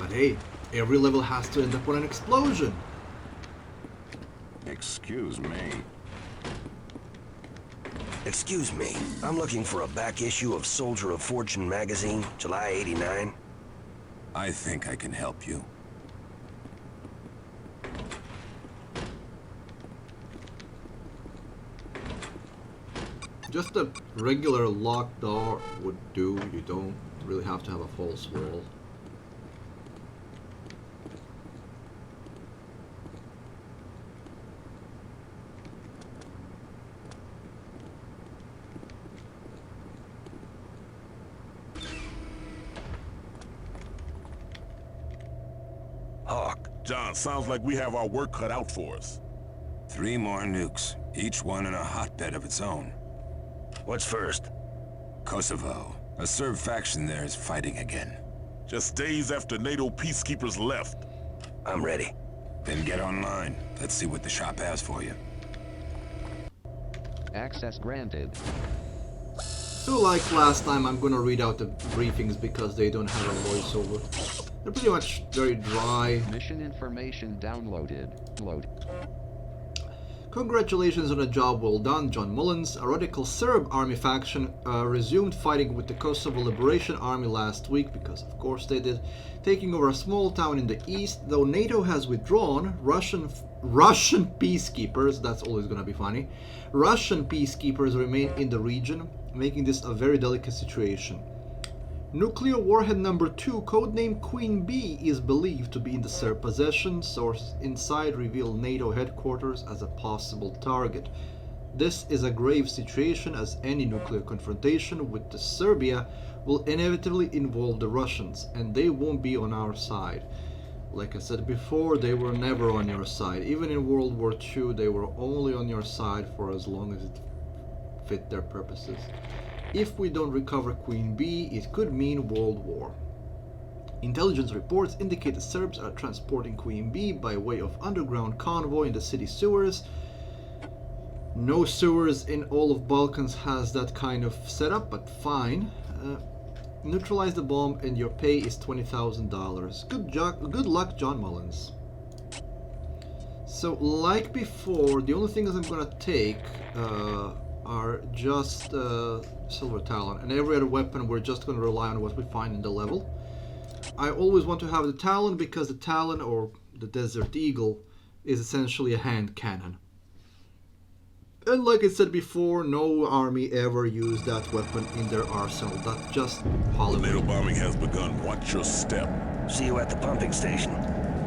But hey, every level has to end up on an explosion. Excuse me. Excuse me, I'm looking for a back issue of Soldier of Fortune magazine, July '89. I think I can help you. Just a regular locked door would do. You don't really have to have a false wall. Hawk. John, sounds like we have our work cut out for us. 3 more nukes, each one in a hotbed of its own. What's first? Kosovo. A Serb faction there is fighting again. Just days after NATO peacekeepers left. I'm ready. Then get online. Let's see what the shop has for you. Access granted. So like last time, I'm gonna read out the briefings because they don't have a voiceover. They're pretty much very dry. Mission information downloaded. Load. Congratulations on a job well done, John Mullins. A radical Serb army faction resumed fighting with the Kosovo Liberation Army last week, because of course they did, taking over a small town in the east. Though NATO has withdrawn, Russian peacekeepers, that's always gonna be funny, Russian peacekeepers remain in the region, making this a very delicate situation. Nuclear warhead number 2, codenamed Queen Bee, is believed to be in the Serb possession. Sources inside reveal NATO headquarters as a possible target. This is a grave situation, as any nuclear confrontation with the Serbia will inevitably involve the Russians, and they won't be on our side. Like I said before, they were never on your side. Even in World War II, they were only on your side for as long as it fit their purposes. If we don't recover Queen Bee, it could mean World War. Intelligence reports indicate the Serbs are transporting Queen Bee by way of underground convoy in the city sewers. No sewers in all of Balkans has that kind of setup, but fine. Neutralize the bomb and your pay is $20,000. Good luck, John Mullins. So, like before, the only things I'm gonna take are just Silver Talon, and every other weapon we're just going to rely on what we find in the level. I always want to have the Talon because the Talon, or the Desert Eagle, is essentially a hand cannon. And like I said before, no army ever used that weapon in their arsenal. That's just Hollywood. NATO bombing has begun. Watch your step. See you at the pumping station.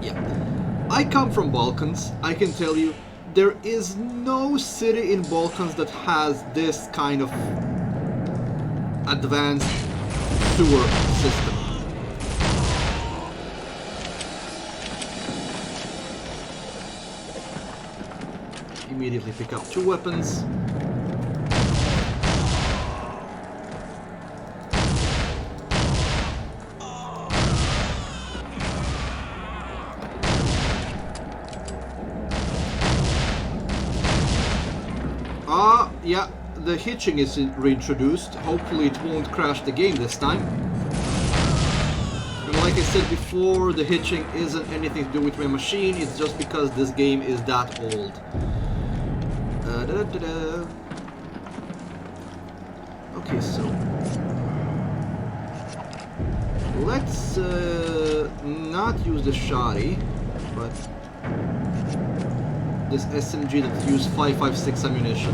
Yeah. I come from Balkans. I can tell you, there is no city in Balkans that has this kind of advanced sewer system. Immediately pick up 2 weapons. Yeah, the hitching is reintroduced. Hopefully it won't crash the game this time. And like I said before, the hitching isn't anything to do with my machine, it's just because this game is that old. Okay, so let's not use the shotty, but this SMG that used 5.56 ammunition.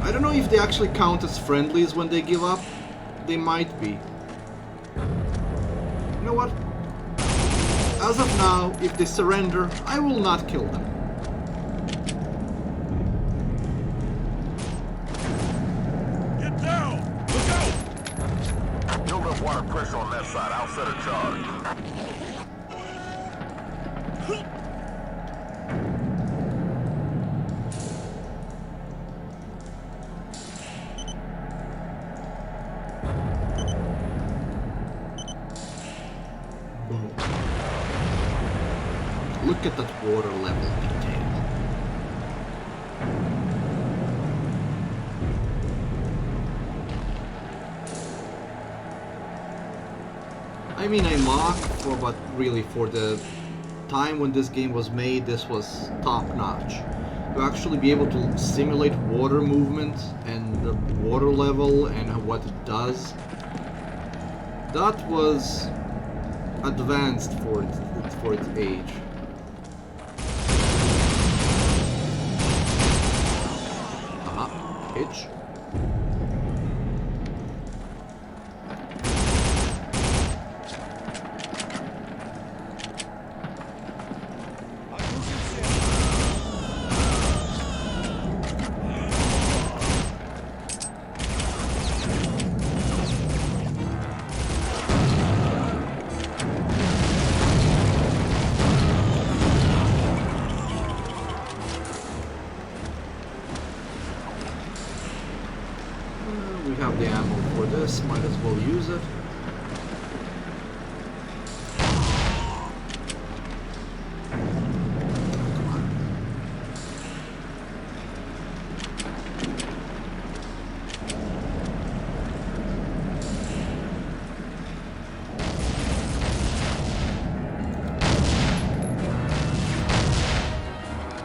I don't know if they actually count as friendlies when they give up. They might be. You know what? As of now, if they surrender, I will not kill them. Get down! Look out! Build up water pressure on that side. I'll set a charge. Boom. Look at that water level detail. I mean, I mock for, but really for the time when this game was made, this was top notch. To actually be able to simulate water movement and the water level and what it does, that was advanced for its age. Hitch. We have the ammo for this, might as well use it. Come on.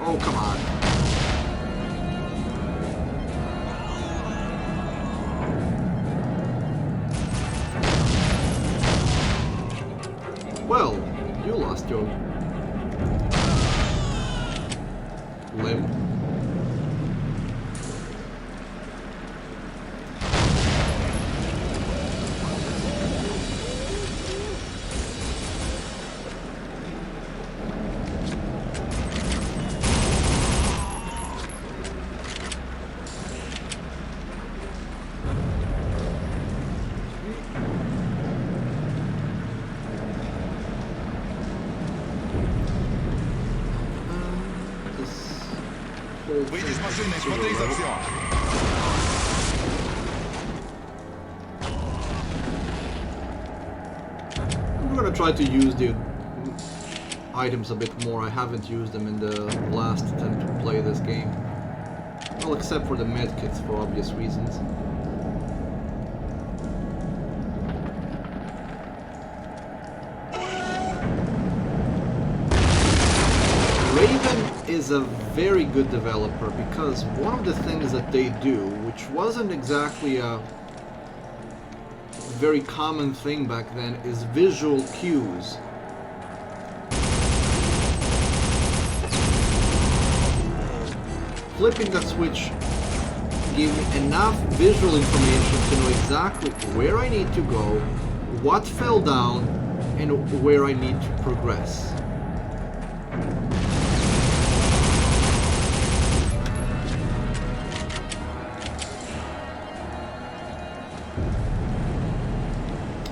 Oh, come on. Well, you lost your limb. Выйди из машины и смотри за все. I'm gonna try to use the items a bit more. I haven't used them in the last attempt to play this game. Well, except for the medkits for obvious reasons. Raven is a very good developer because one of the things that they do, which wasn't exactly a very common thing back then, is visual cues. Flipping that switch gave me enough visual information to know exactly where I need to go, what fell down, and where I need to progress.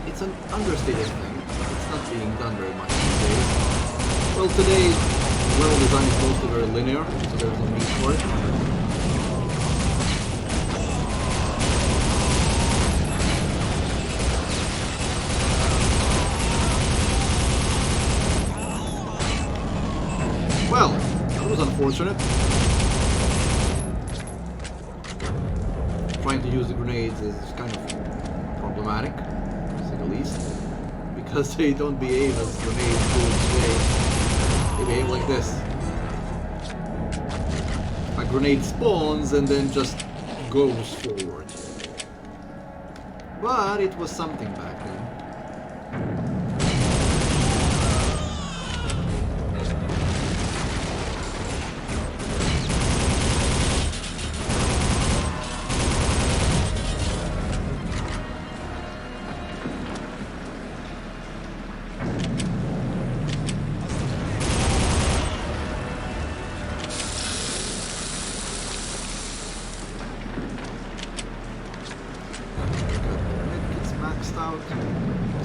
It's an understated thing. It's not being done very much these days. Well, today, level design is mostly very linear, so there's no need for it. Well, that was unfortunate. Trying to use the grenades is kind of problematic, to say the least, because they don't behave as grenades do today. They behave like this. A grenade spawns and then just goes forward. But it was something back then.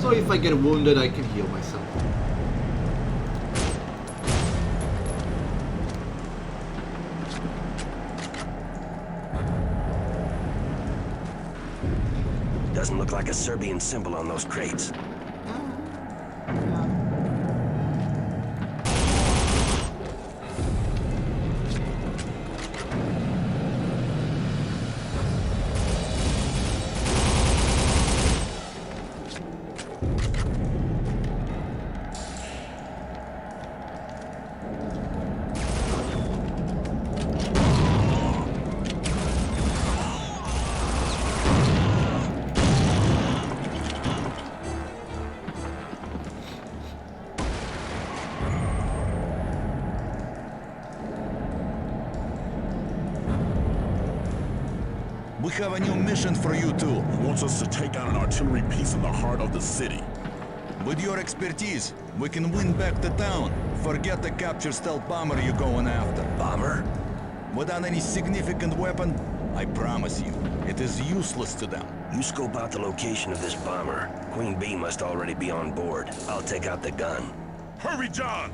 So if I get wounded, I can heal myself. doesn't look like a Serbian symbol on those crates. We have a new mission for you two. He wants us to take out an artillery piece in the heart of the city. With your expertise, we can win back the town. Forget the captured stealth bomber you're going after. Bomber? Without any significant weapon, I promise you, it is useless to them. You scope out the location of this bomber. Queen Bee must already be on board. I'll take out the gun. Hurry, John!